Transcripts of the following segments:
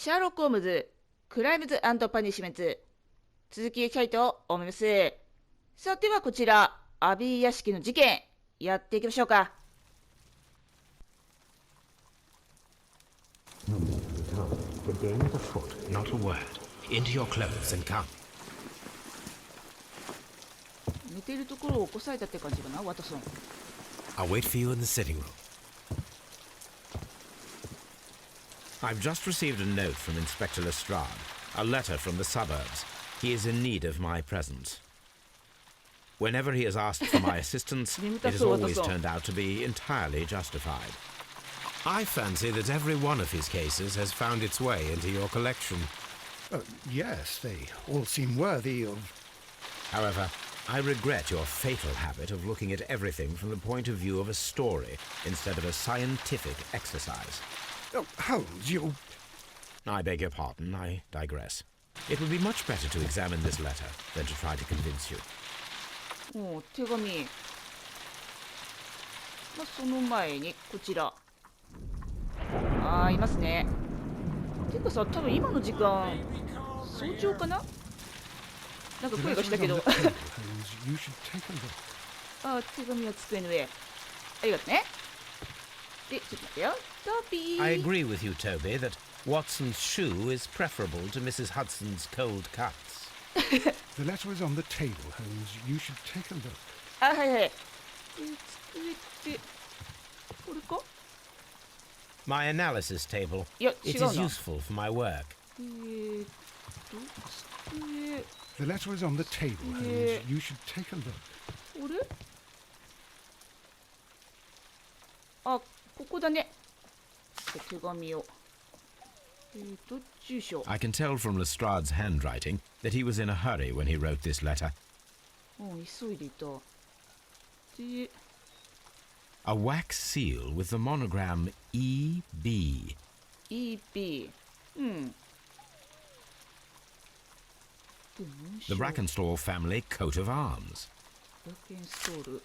シャーロック・ホームズ、クライムズ&パニッシュメント。続きいきたいと思います。さてはこちら、アビー屋敷の事件、やっていきましょうか。The game is afoot. Not a word. Into your clothes and come. 寝てるところを起こされたって感じかな、ワトソン。I'll wait for you in the sitting room. I've just received a note from Inspector Lestrade, a letter from the suburbs. He is in need of my presence. Whenever he has asked for my assistance, it has always turned out to be entirely justified. I fancy that every one of his cases has found its way into your collection. Yes, they all seem worthy of... However, I regret your fatal habit of looking at everything from the point of view of a story instead of a scientific exercise. Oh, Holmes, you... I beg your pardon, I digress. It would be much better to examine this letter than to try to convince you. お手紙。その前にこちら。いますね。てかさ、多分今の時間早朝かな。なんか声がしたけど。手紙は机の上。ありがとうね。で、ちょっと待ってよ。Toby. I agree with you, Toby, that Watson's shoe is preferable to Mrs. Hudson's cold cuts. The letter is on the table, Holmes. You should take a look. はいはい。机って、これか？ My analysis table. いや、It 違う is な。useful for my work. 机。The letter is on the table, Holmes. You should take a look. これ？ここだね。手紙を。住所。I can tell from Lestrade's handwriting that he was in a hurry when he wrote this letter. 急いでいた。で、A wax seal with the monogram EB. EB。The Brackenstall family coat of arms. ラケンストール。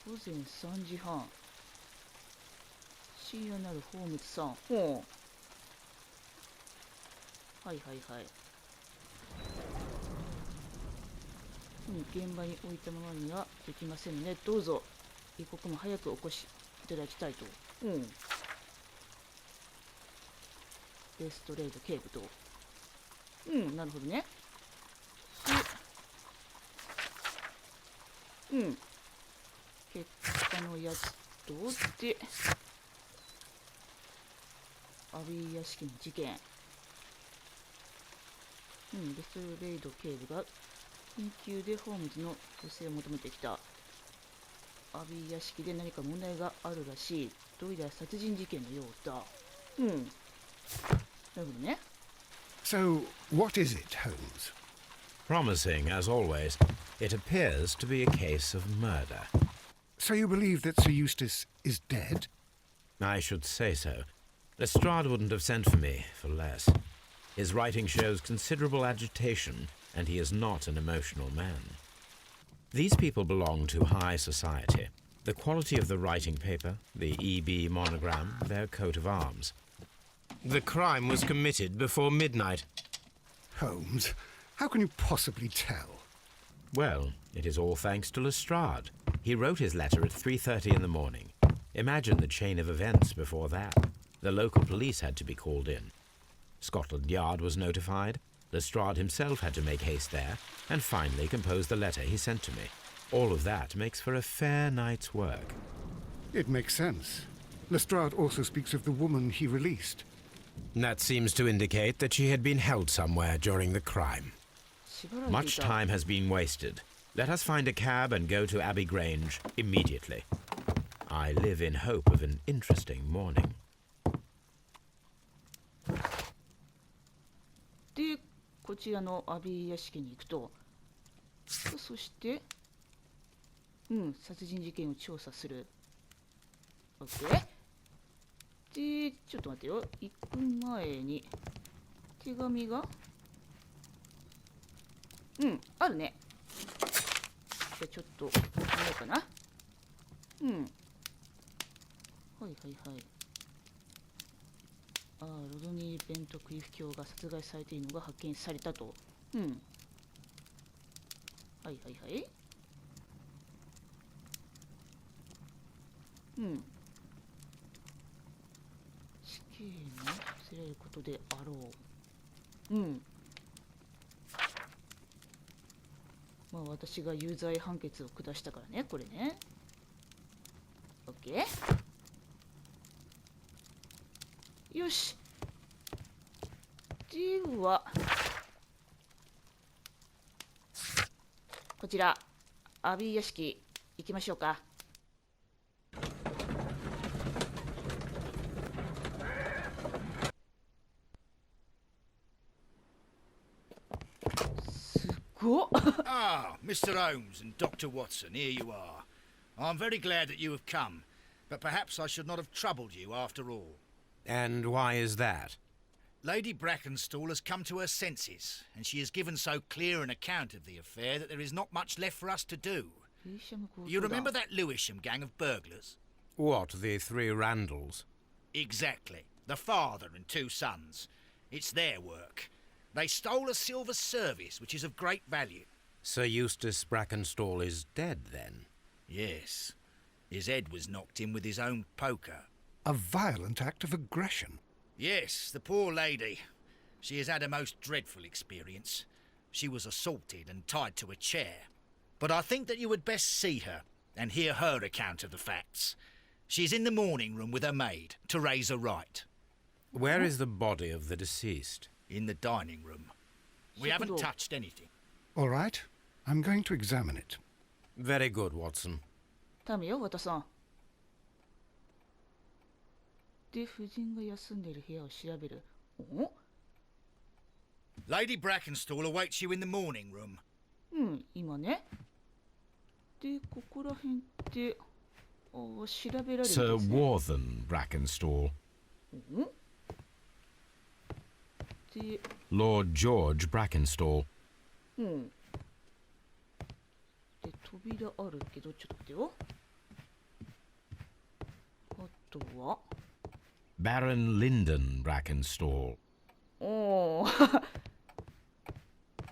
午前3時半。深夜なるホームズさん。はいはいはい。現場に置いたままにはできませんね。どうぞ一刻も早くお越しいただきたいと。レストレード警部と。なるほどね。結果のやつとで、アビー屋敷の事件。レストレード警部が緊急でホームズの女性を求めてきた。アビー屋敷で何か問題があるらしい。どうやら殺人事件のようだ。なるほどね。So, what is it, Holmes? Promising, as always, it appears to be a case of murder. So you believe that Sir Eustace is dead? I should say so. Lestrade wouldn't have sent for me for less. His writing shows considerable agitation, and he is not an emotional man. These people belong to high society. The quality of the writing paper, the EB monogram, their coat of arms. The crime was committed before midnight. Holmes, how can you possibly tell? Well, it is all thanks to Lestrade. He wrote his letter at 3:30 in the morning. Imagine the chain of events before that. The local police had to be called in. Scotland Yard was notified. Lestrade himself had to make haste there, and finally compose the letter he sent to me. All of that makes for a fair night's work. It makes sense. Lestrade also speaks of the woman he released. That seems to indicate that she had been held somewhere during the crime. Much time has been wasted. Let us find a cab and go to Abbey Grange immediately. I live in hope of an interesting morning. で、こちらのアビー屋敷に行くと、そして、殺人事件を調査する。OK。で、ちょっと待ってよ。行く前に、手紙があるね。じゃあちょっと見ようかな。ははいはいはい。ああ、ロドニー・ベント・クリフ卿が殺害されているのが発見されたと。うん。はいはいはい。うん。死刑にせられることであろう。うん。まあ私が有罪判決を下したからね、これね。OK。よし。では、こちら、アビー屋敷行きましょうか。すごっ。Ah, Mr. Holmes and Dr. Watson, here you are. I'm very glad that you have come, but perhaps I should not have troubled you after all. And why is that? Lady Brackenstall has come to her senses, and she has given so clear an account of the affair that there is not much left for us to do. You remember that Lewisham gang of burglars? What, the three Randalls? Exactly. The father and two sons. It's their work. They stole a silver service, which is of great value. Sir Eustace Brackenstall is dead, then? Yes. His head was knocked in with his own poker. A violent act of aggression. Yes, the poor lady. She has had a most dreadful experience. She was assaulted and tied to a chair. But I think that you would best see her and hear her account of the facts. She's in the morning room with her maid, Teresa Wright. Where is the body of the deceased? In the dining room. We haven't touched anything. All right, I'm going to examine it. Very good, Watson. 頼むよ、和田さん。で、夫人が休んでいる部屋を調べる。お？ Lady Brackenstall awaits you in the morning room. うん、今ね。で、ここら辺って、ああ、調べられるんですね。Sir Warthen Brackenstall. うんで、Lord George Brackenstall. うん。で、扉あるけど、ちょっと待ってよ。あとは、Baron Lyndon Brackenstall. おー。ブ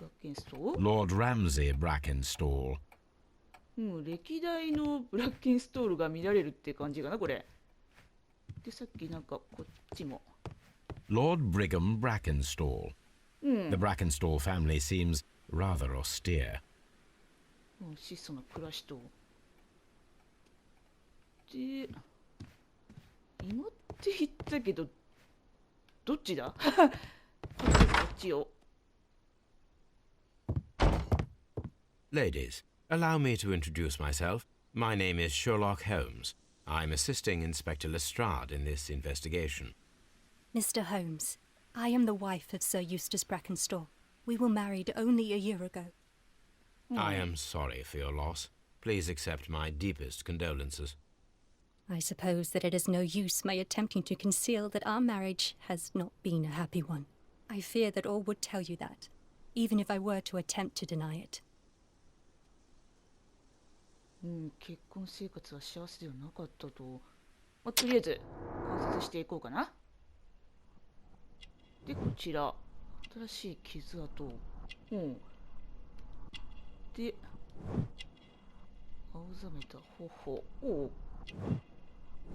ラッケンストール？ Lord Ramsay Brackenstall. うん、歴代のブラッケンストールが見られるって感じかな、これ。で、さっきなんかこっちも。Lord Brigham Brackenstall. うん。 The Brackenstall family seems rather austere. うん、質素な暮らしと。で、今って言ったけど、どっちだ？こっちよ。Ladies, allow me to introduce myself. My name is Sherlock Holmes. I'm assisting Inspector Lestrade in this investigation. Mr. Holmes, I am the wife of Sir Eustace Brackenstall. We were married only a year ago. I am sorry for your loss. Please accept my deepest condolences. I suppose that it is no use my attempting to conceal that our marriage has not been a happy one. I fear that all would tell you that, even if I were to attempt to deny it. うん、結婚生活は幸せではなかったと。まあ、とりあえず観察していこうかな。で、こちら、新しい傷跡。うん。で、青ざめた頬。おお。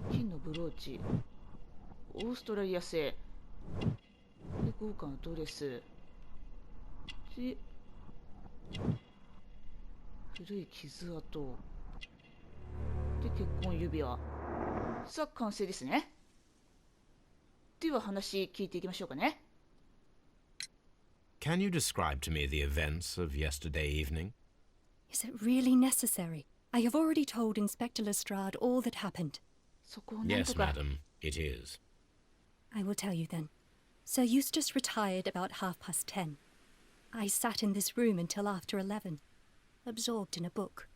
金のブローチ。オーストラリア製。で、豪華なドレス。で、古い傷跡。で、結婚指輪。さあ、完成ですね。では話聞いていきましょうかね。Can you describe to me the events of yesterday evening? Is it really necessary? I have already told Inspector Lestrade all that happened. そこをなんと Yes, か。 madam, it is. I will tell you then. Sir Eustace retired about 10:30. I sat in this room until after 11, absorbed in a book.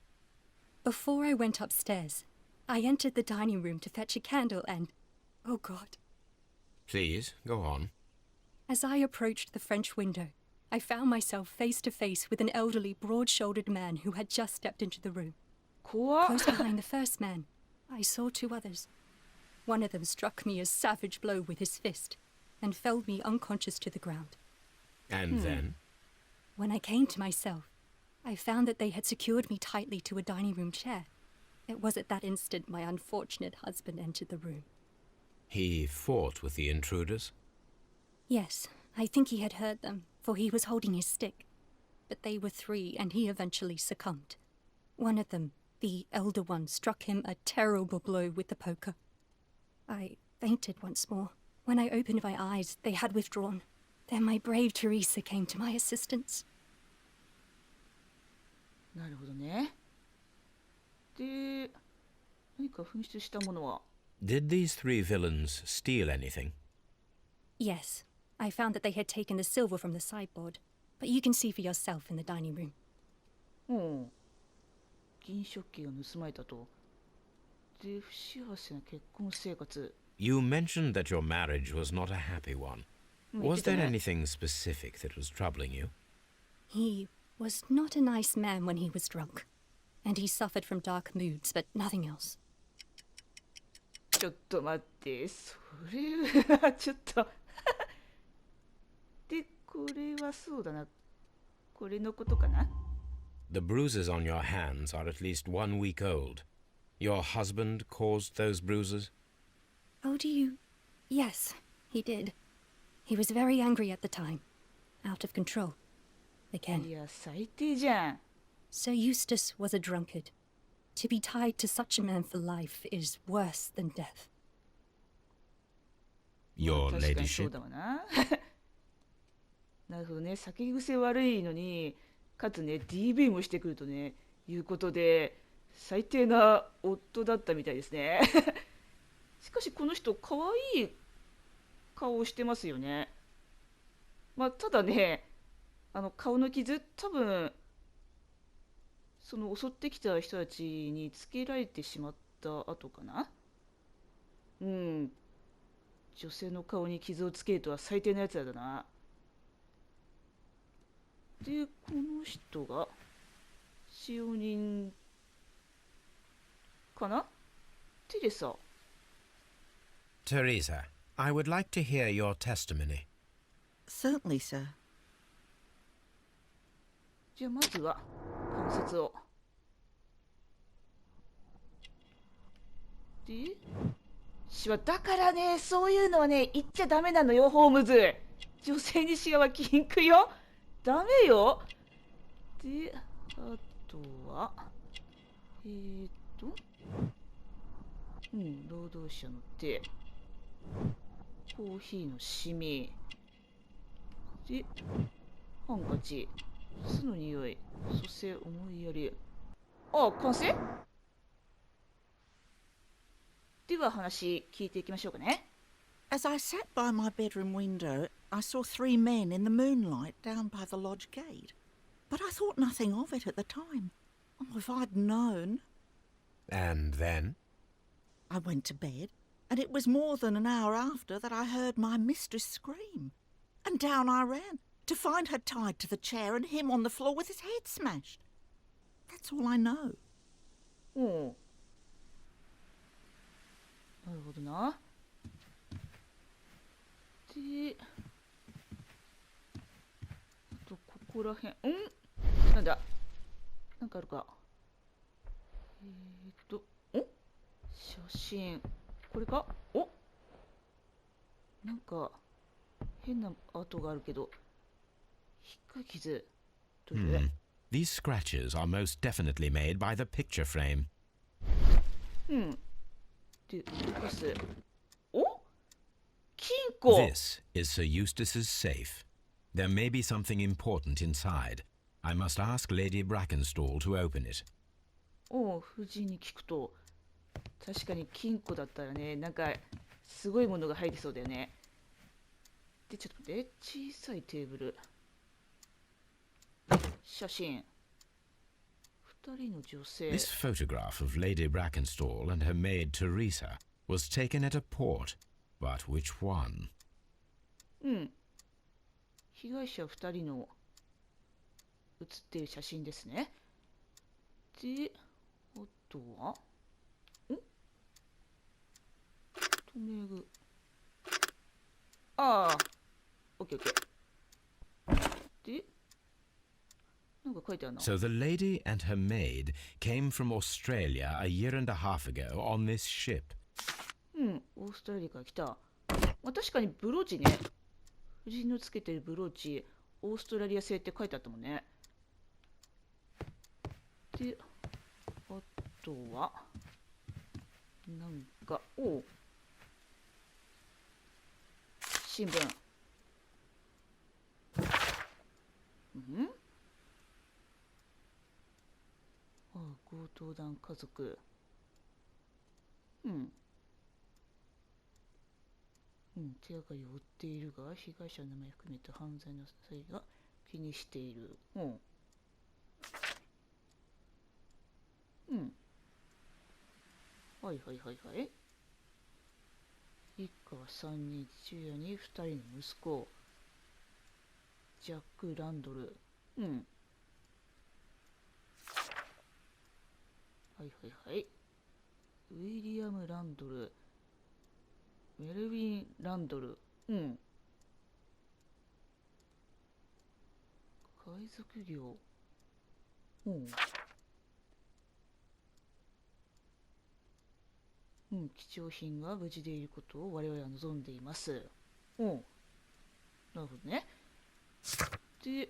Before I went upstairs, I entered the dining room to fetch a candle and... Oh God. Please, go on. As I approached the French window, I found myself face to face with an elderly, broad-shouldered man who had just stepped into the room. 怖っ。 Close behind the first man, I saw two others. One of them struck me a savage blow with his fist and felled me unconscious to the ground. And then? When I came to myself, I found that they had secured me tightly to a dining room chair. It was at that instant my unfortunate husband entered the room. He fought with the intruders? Yes, I think he had hurt them, for he was holding his stick. But they were 3, and he eventually succumbed. One of them, the elder one, struck him a terrible blow with the poker. I fainted once more. When I opened my eyes, they had withdrawn. Then my brave Teresa came to my assistance. なるほどね。で、何か紛失したものは Did these 3 villains steal anything? Yes, I found that they had taken the silver from the sideboard, but you can see for yourself in the dining room. うん。銀食器が盗まれたと。で、不幸せな結婚生活。You mentioned that your marriage was not a happy one. Was there anything specific that was troubling you? He was not a nice man when he was drunk, and he suffered from dark moods, but nothing else. ちょっと待って、それはちょっとで、これはそうだな。これのことかな The bruises on your hands are at least 1 week old. Your husband caused those bruises? Oh, do you? Yes, he did. He was very angry at the time. Out of control. い Again. や、最低じゃん。Sir Eustace was a drunkard. To be tied to such a man for life is worse than death. Your 確かにそう ladyship? だわな。なるほどね。酒癖悪いのに、かつね、DV もしてくるとね、いうことで、最低な夫だったみたいですね。しかしこの人、可愛い顔をしてますよね。まあ、ただね、顔の傷、多分、その襲ってきた人たちにつけられてしまった後かな。うん。女性の顔に傷をつけるとは最低なやつらだな。で、この人が使用人かな？テレサ。Teresa, I would like to hear your testimony. Certainly, sir. じゃあまずは関節を。で、だからね、そういうのはね、言っちゃダメなのよ、ホームズ。女性にシワは禁句よ。ダメよ。で、あとは、労働者の手。コーヒーのシミ。で、ハンカチ。巣の匂い。そして思いやり。あ、完成？では話聞いていきましょうかね。As I sat by my bedroom window, I saw 3 men in the moonlight down by the lodge gate. But I thought nothing of it at the time. Oh, if I'd known. And then? I went to bed, and it was more than an hour after that I heard my mistress scream. And down I ran, to find her tied to the chair and him on the floor with his head smashed. That's all I know. おう。なるほどな。で、あとここらへん。なんだなんかあるか。写真。これか？なんか変な跡があるけど。引っかき傷。どれ？ These scratches are most definitely made by the picture frame. で、動かす。金庫。 This is Sir Eustace's safe. There may be something important inside. I must ask Lady Brackenstall to open it. 夫人に聞くと、確かに金庫だったらね、なんかすごいものが入ってそうだよね。で、ちょっと待って、小さいテーブル。写真。2人の女性。 This photograph of Lady Brackenstall and her maid Teresa was taken at a port, but which one? 被害者2人の写っている写真ですね。で、あとは留め具。ああ、オッケーオッケー。で、なんか書いてあるな。So the lady and her maid came from Australia a year and a half ago on this ship. うん、オーストラリアから来た。まあ、確かにブローチね。夫人のつけてるブローチ、オーストラリア製って書いてあったもんね。で、あとは、なんか、おう。新聞。うんああ、強盗団家族。うん。うん、手がかりを追っているが、被害者の名前含めた犯罪の際が気にしている。うん。うん。はいはいはいはい。一家は3人、父親に2人の息子。ジャック・ランドル。うん。はいはいはい。ウィリアム・ランドル。メルヴィン・ランドル。うん。海賊業。うん。うん、貴重品が無事でいることを我々は望んでいます。うん。なるほどね。で、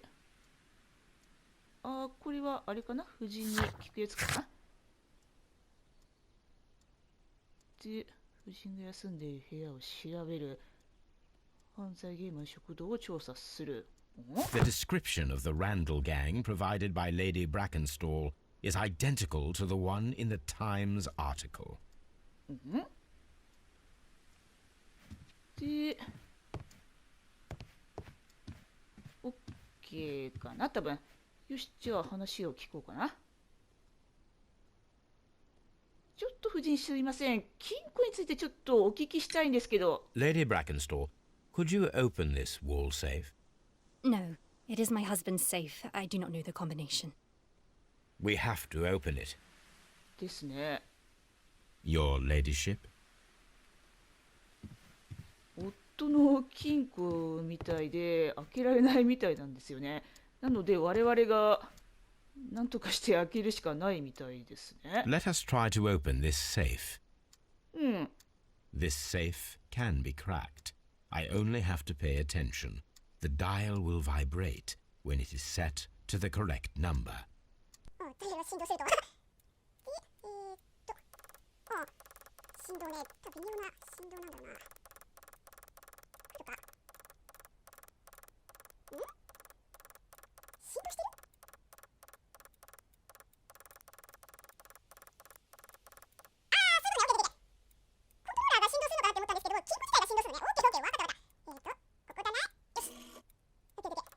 これはあれかな、夫人に聞くやつかな。で、夫人が休んでいる部屋を調べる。犯罪現場の食堂を調査する。The description of the Randall gang provided by Lady Brackenstall is identical to the one in the Times article. で、OK かな、多分。よし、じゃあ話を聞こうかな。ちょっと夫人すいません。金庫についてちょっとお聞きしたいんですけど。Lady Brackenstall, could you open this wall safe? No, it is my husband's safe. I do not know the combination. We have to open it. ですね。Your ladyship? 夫の金庫みたいで開けられないみたいなんですよね。なので我々が何とかして開けるしかないみたいですね。Let us try to open this safe. うん。 This safe can be cracked. I only have to pay attention. The dial will vibrate when it is set to the correct number. ダイヤルが振動すると。で、振動ね、微妙な振動なんだろうな。とか。振動してる？そういうことね、オッケーオッケー。コントローラーが振動するのかなって思ったんですけど、金庫自体が振動するのね。オッケーオッケー、わかったわかった。ここだね。よし。オッケーオッケー。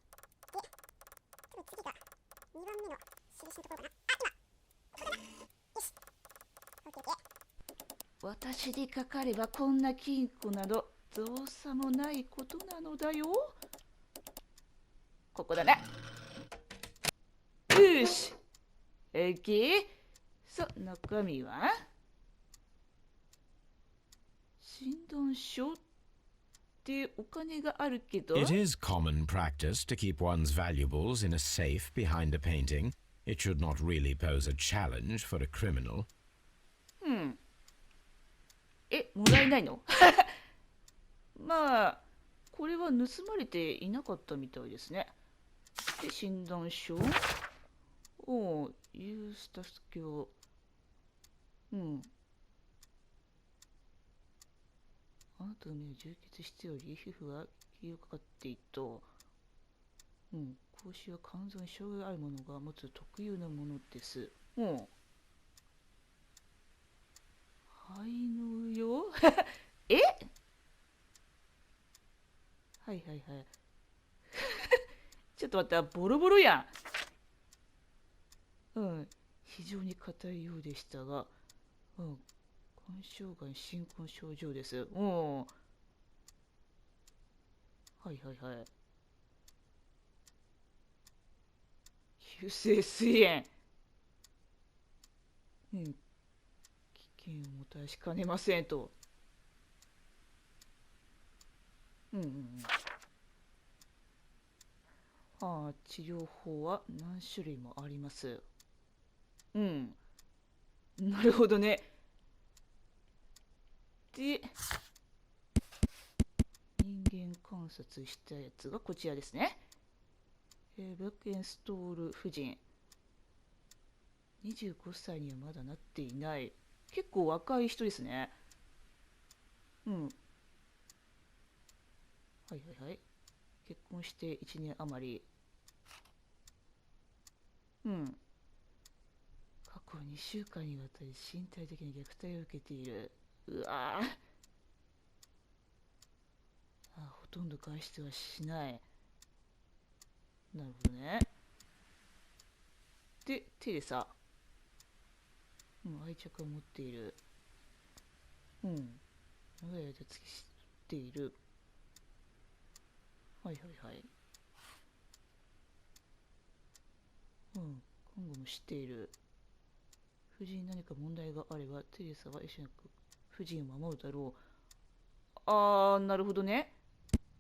ちょっと次が2番目の印してるところかな。あ、今。ここだね。よし。オッケーオッケー。私でかかればこんな金庫など造作もないことなのだよ。私でかかればこんな金庫など造作もないことなのだよ。ここだね。よし。OK。さあ、中身は診断書ってお金があるけど。 It is common practice to keep one's valuables in a safe behind a painting. It should not really pose a challenge for a criminal. もらえないの？まあ、これは盗まれていなかったみたいですね。で、診断書。おう、ユースタス教。うん。あなたの目を充血しており、皮膚は黄色かかっていた。うん。格子は肝臓に障害ある者が持つ特有なものです。うん。肺のよえはいはいはい。ちょっと待った、ボロボロやん。うん。非常に硬いようでしたが、うん。肝障害、新婚症状です。うん。はいはいはい。急性膵炎。うん。危険をもたらしかねませんと。うんうんうん。ああ、治療法は何種類もあります。うん。なるほどね。で、人間観察したやつがこちらですね。ブラックエンストール夫人。25歳にはまだなっていない。結構若い人ですね。うん。はいはいはい。結婚して1年余り。うん。過去2週間にわたり身体的に虐待を受けている。うわぁ。ほとんど外出はしない。なるほどね。で、テレサ。愛着を持っている。長い間付きしている。はいはいはい。看護もしている。夫人に何か問題があれば、テレサは一緒に夫人を守るだろう。なるほどね。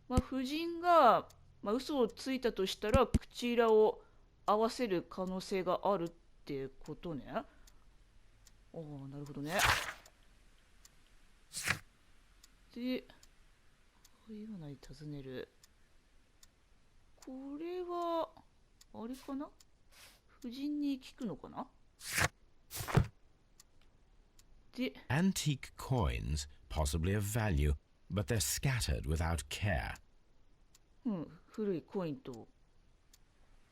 夫人が、嘘をついたとしたら、口裏を合わせる可能性があるってことね。なるほどね。で、言わない尋ねる。これは、あれかな？夫人に聞くのかな？で、Antique coins, possibly of value, but they're scattered without care. 古いコインと、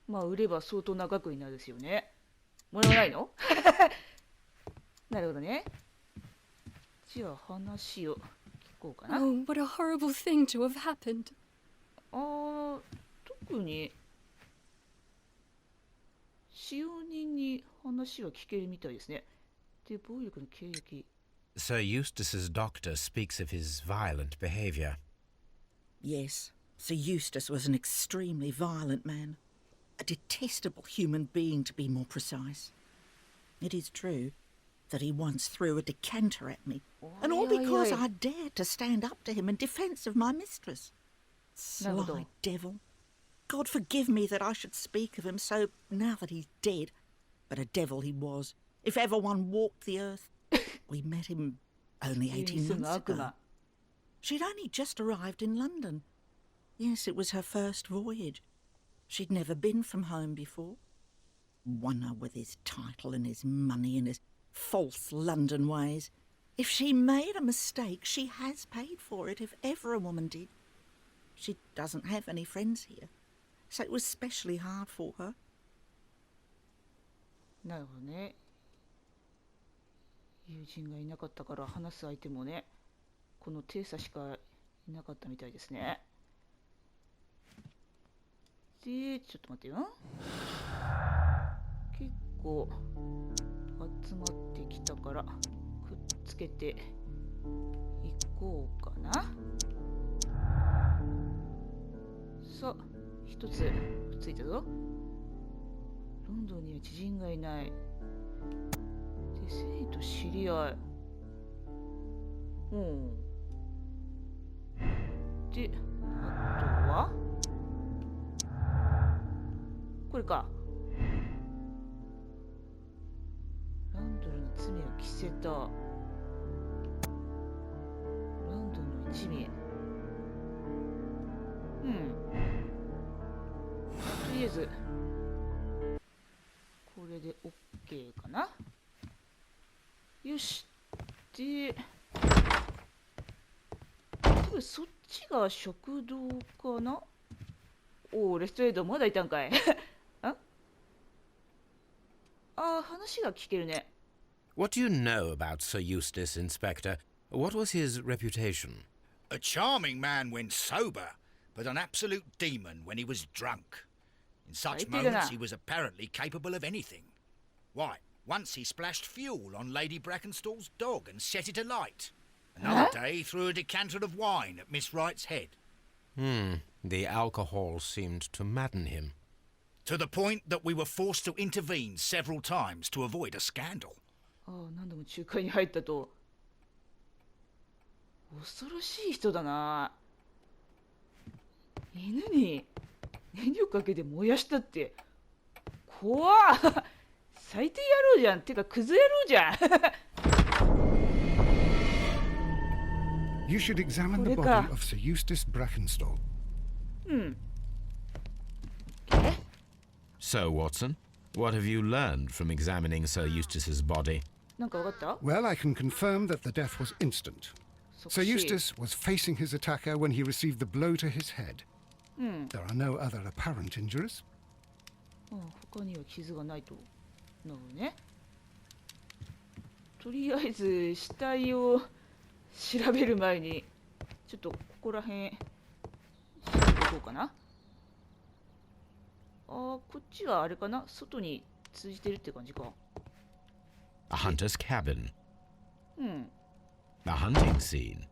売れば相当な額になるですよね。もらわないの？なるほどね。じゃあ話を聞こうかな。Oh, what a horrible thing to have happened. 特に使用人に話は聞けるみたいですね。で、暴力の経歴。Sir Eustace's doctor speaks of his violent behavior. Yes, Sir Eustace was an extremely violent man. A detestable human being, to be more precise. It is true that he once threw a decanter at me, and all because I dared to stand up to him in defence of my mistress. Sly devil. God forgive me that I should speak of him so now that he's dead, but a devil he was, if ever one walked the earth. We met him only 18 months ago. She'd only just arrived in London. Yes, it was her first voyage. She'd never been from home before. Wonder with his title and his money and his false London ways. If she made a mistake, she has paid for it, if ever a woman did. She doesn't have any friends here, so it was specially hard for her. なるほどね。友人がいなかったから話す相手もね、このテーサしかいなかったみたいですね。で、ちょっと待ってよ。結構集まってきたからくっつけていこうかな。さあ、一つくっついたぞ。ロンドンには知人がいない。で、セイと知り合い。で、あとはこれか。ランドルに罪を着せた。ランドンの一味。とりあえずこれで OK かな。よし。で、多分そっちが食堂かな。レストレートまだいたんかい。話が聞けるね。What do you know about Sir Eustace, Inspector? What was his reputation? A charming man when sober, but an absolute demon when he was drunk. In such moments he was apparently capable of anything. Why, once he splashed fuel on Lady Brackenstall's dog and set it alight. Another day he threw a decanter of wine at Miss Wright's head. The alcohol seemed to madden him. To the point that we were forced to intervene several times to avoid a scandal. 何度も仲介に入ったと。恐ろしい人だな。犬に燃料かけて燃やしたって、怖っ。最低野郎じゃん。てかクズ野郎じゃん。 You should examine the body of Sir Eustace Brackenstall. So, Watson, what have you learned from examining Sir Eustace's body? なんかわかった？ Well, I can confirm that the death was instant. Sir Eustace was facing his attacker when he received the blow to his head. There are no other apparent injuries. 他には傷がないと。なるほどね。とりあえず死体を調べる前にちょっとここら辺調べていこうかな。こっちはあれかな、外に通じてるって感じか。A hunter's cabin. うん。 A hunting scene.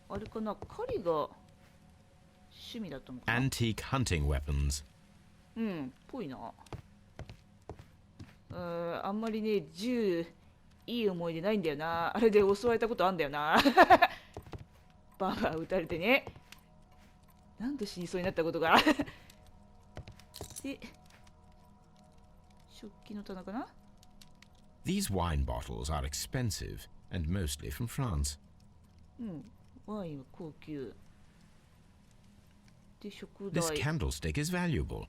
あれかな、狩りが趣味だったのかな。 Antique hunting weapons. うん、ぽいな。あんまりね、銃いい思い出ないんだよな。あれで襲われたことあんだよな。バンバン撃たれてね。何度死にそうになったことが。で、食器の棚かな。 These wine bottles are expensive and mostly from France. うん、ワインは高級。で、食 This 材。 candlestick is valuable.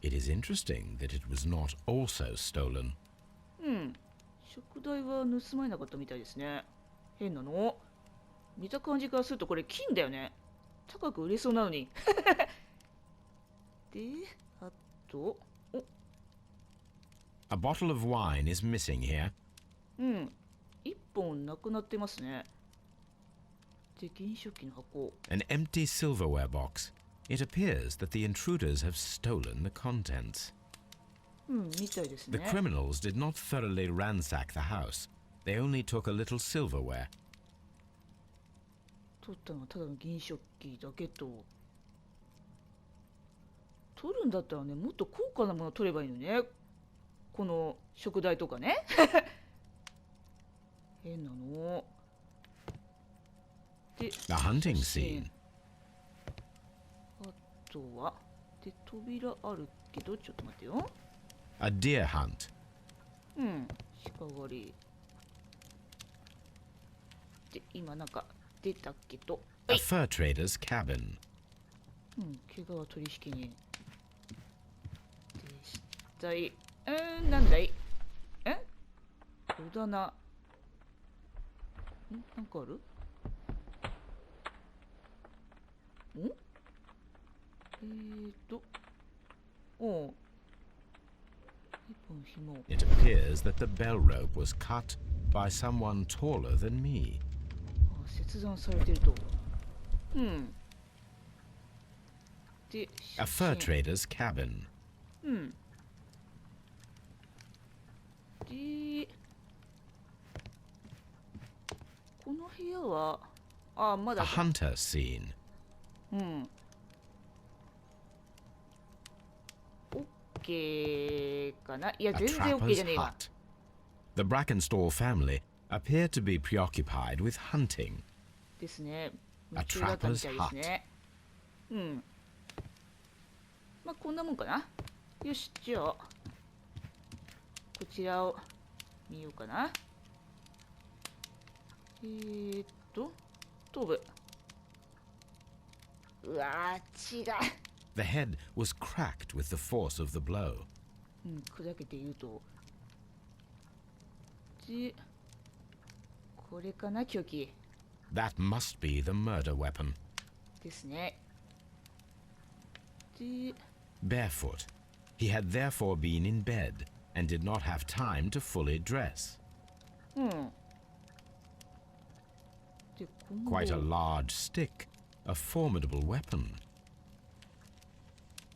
It is interesting that it was not also stolen. うん、食材は盗まれなかったみたいですね。変なの。見た感じからするとこれ金だよね。高く売れそうなのに。で、あと、A bottle of wine is missing here. うん、一本なくなってますね。で、銀食器の箱。An empty silverware box. It appears that the intruders have stolen the contents. うん、みたいです The ね。 criminals did not thoroughly ransack the house. They only took a little silverware. 取ったのはただの銀食器だけと。取るんだったらね、もっと高価なもの取ればいいのね。この食材とかね。変なの。で、 A hunting 写 scene. 真。あとは、で、扉あるけど、ちょっと待ってよ。 A deer hunt. うん、鹿狩り。で、今なんか出たけど、 A fur trader's cabin. うん、毛皮取引人。で、死体。なんだい？戸棚。なんかある？おう。一本紐。 It appears that the bell rope was cut by someone taller than me. 切断されてると。うん。で、 A fur trader's cabin. うん。で、この部屋は、ま A だ。 hunter scene. うん。オッケーかな。いや、 A 全然オッケー trapper's じゃねえわ。 hut. The Brackenstall family appear to be preoccupied with hunting. ですね。夢中だったみたいですね。うん。まあ、こんなもんかな。よし、じゃあ、こちらを見ようかな。頭部。うわー、違う。 The head was cracked with the force of the blow. うん、砕けて言うと。で、これかな、凶器。 That must be the murder weapon. ですね。で、 Barefoot. He had therefore been in bed and did not have time to fully dress. うん。で、今後 Quite a large stick, a formidable weapon.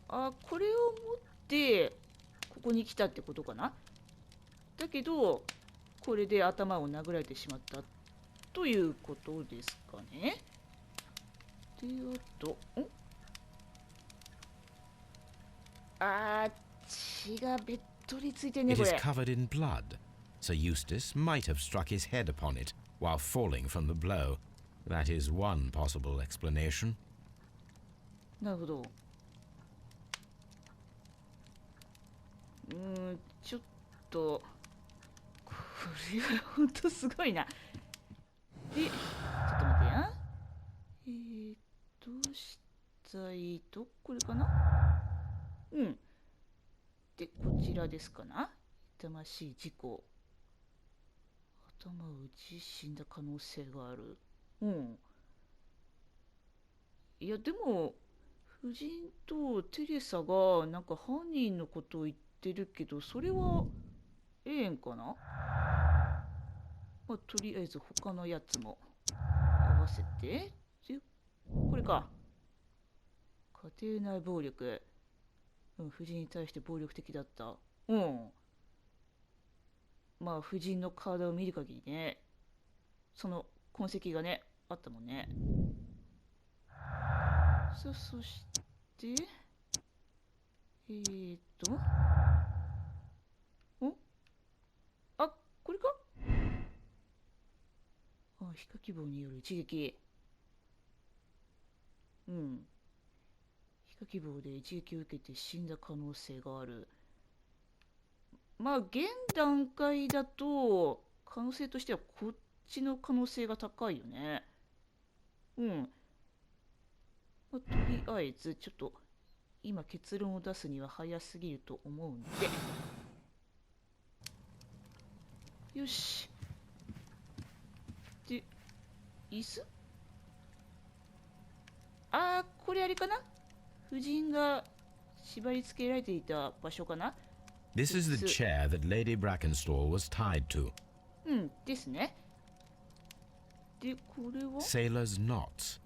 これを持ってここに来たってことかな。だけどこれで頭を殴られてしまったということですかね。で、あと、血がべっとりついてんね、 It こ is れ。 covered in blood. Sir Eustace might have struck his head upon it while falling from the blow, That is one possible explanation. なるほど。ちょっとこれは本当すごいな。で、ちょっと待ってや。どうしたいと、これかな。うん。で、こちらですかな。痛ましい事故。頭を打ち死んだ可能性がある。うん。いや、でも、夫人とテレサがなんか犯人のことを言ってるけど、それはええんかな。まあ、とりあえず他のやつも合わせて。で、これか。家庭内暴力。うん、夫人に対して暴力的だった。うん。まあ、夫人の体を見る限りね、その痕跡がね、あったもんね。そして、あ、これか。あ、皮下希望による一撃。うん。皮下希望で一撃を受けて死んだ可能性がある。まあ、現段階だと、可能性としてはこっちの可能性が高いよね。うん。まあ、とりあえず、ちょっと、今結論を出すには早すぎると思うんで。よし。で、椅子？あー、これあれかな？夫人が縛り付けられていた場所かな？ This is the chair that Lady Brackenstall was tied to. うん、ですね。で、これは Sailor's knots.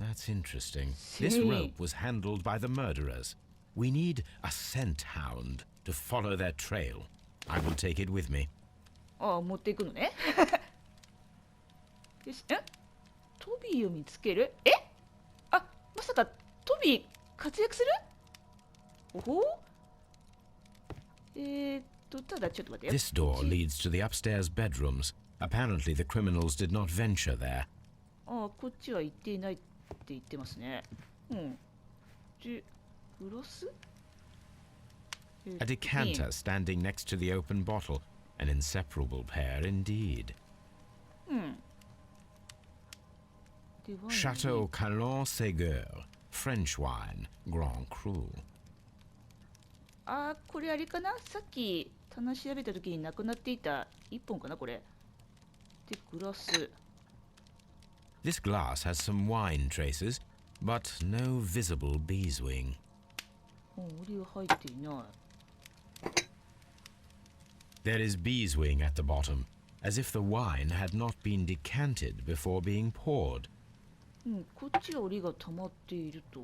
That's interesting. This rope was handled by the murderers. We need a scent hound to follow their trail. I will take it with me. ああ、持っていくのね。よし、トビーを見つける？あ、まさかトビー活躍する？おほ？ただちょっと待って。This door leads to the upstairs bedrooms. Apparently the criminals did not venture there. ああ、こっちは行っていないって言ってますね。うん。で、グラス？A decanter standing next to the open bottle. An inseparable pair indeed. うん。Chateau Calon Ségur. French wine. Grand Cru. ああ、これあれかな？さっき棚調べた時になくなっていた一本かな、これ。で、グラス。This glass has some wine traces, but no visible beeswing. おりは入っていない。There is beeswing at the bottom, as if the wine had not been decanted before being poured. うん、こっちは檻が溜まっていると。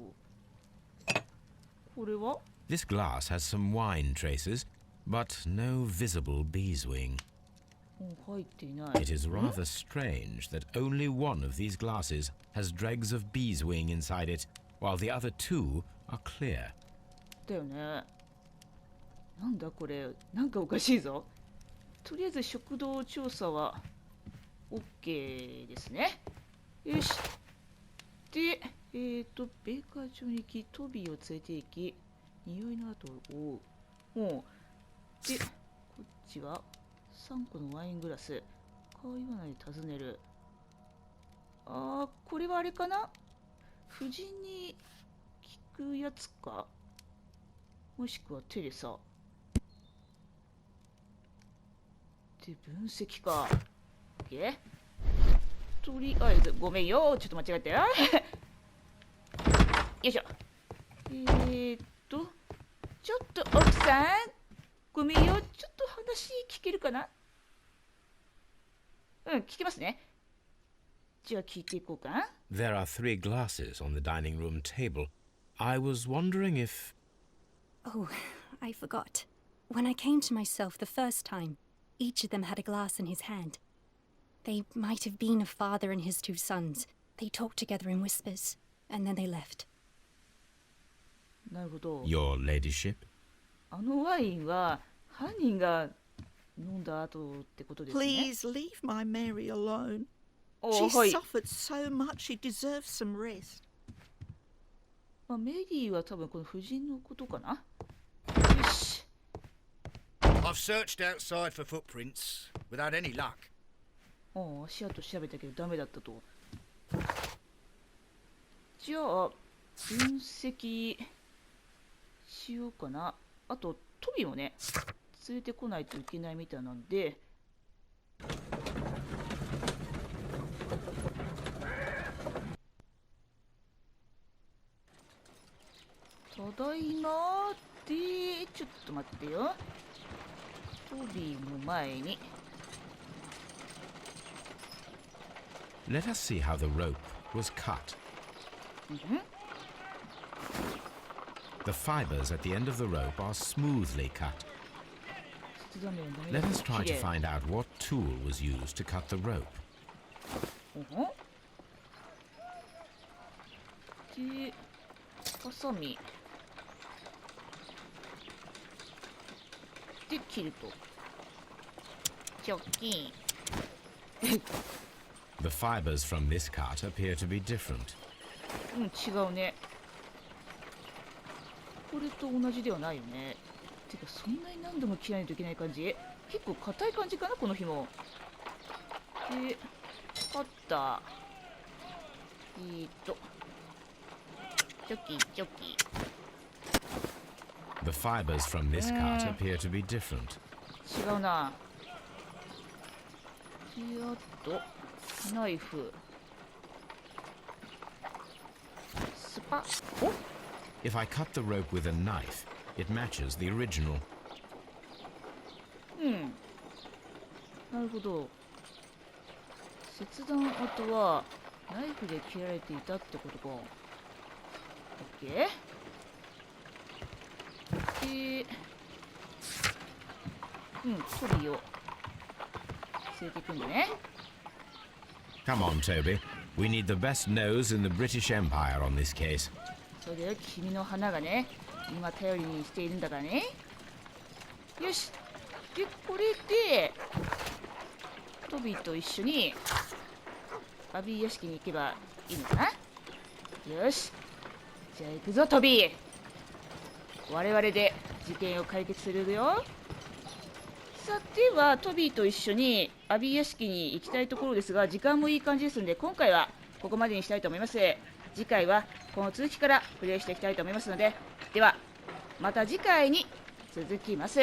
これは This glass has some wine traces, but no visible beeswing. 入っていない。 It is rather strange that only one of these glasses has dregs of beeswing inside it, while the other two are clear. だよね。なんだこれ、なんかおかしいぞ。とりあえず食堂調査は OK ですね。よし。で、ベーカー町に行き、トビーを連れて行き、匂いの後を追う。もう。で、こっちは3個のワイングラス。顔言わないで尋ねる。あー、これはあれかな？夫人に聞くやつか？もしくはテレサ。で、分析か。OK？ とりあえず、ごめんよ。ちょっと間違えたよ。よいしょ。ちょっと奥さん。ごめんよ。ちょっと話聞けるかな？うん、聞けますね。じゃあ聞いていこうか。There are 3 glasses on the dining room table. I was wondering if... Oh, I forgot. When I came to myself the first time, each of them had a glass in his hand. They might have been a father and his 2 sons. They talked together in whispers, and then they left. なるほど。 Your ladyship? あのワインは犯人が飲んだ後ってことですね。Please leave my Mary alone. お She はい。 suffered so much she deserves some rest. まあ、メリーは多分この夫人のことかな。よし。I've searched outside for footprints without any luck. 足跡調べたけどダメだったと。じゃあ分析しようかな。あとトビもね連れてこないといけないみたいなんで、ただいまで、ちょっと待ってよ。トビーの前に。Let us see how the rope was cut. The fibers at the end of the rope are smoothly cut. Let us try to find out what tool was used to cut the rope. で、ハサミで切ると。チョキン。The fibers from this cut appear to be different. 違うね。これと同じではないよね。てかそんなに何度も切らないといけない感じ。結構硬い感じかなこの紐。で、カッター。チョキチョキ。 The fibers from this cut appear to be different. 違うな。で、あとナイフ。スパッ。お、 If I cut the rope with a knife, it matches the original. なるほど。切断跡はナイフで切られていたってことか。オッケー。で、トビを連れていくんだね。Come on, Toby. We need the best nose in the British Empire on this case. それで君の花がね、今頼りにしているんだからね。よし。で、これでトビと一緒にアビー屋敷に行けばいいのかな。よし。じゃあ行くぞトビー。我々で事件を解決するよ。さてはトビーと一緒にアビー屋敷に行きたいところですが、時間もいい感じですので今回はここまでにしたいと思います。次回はこの続きからプレイしていきたいと思いますので、ではまた次回に続きます。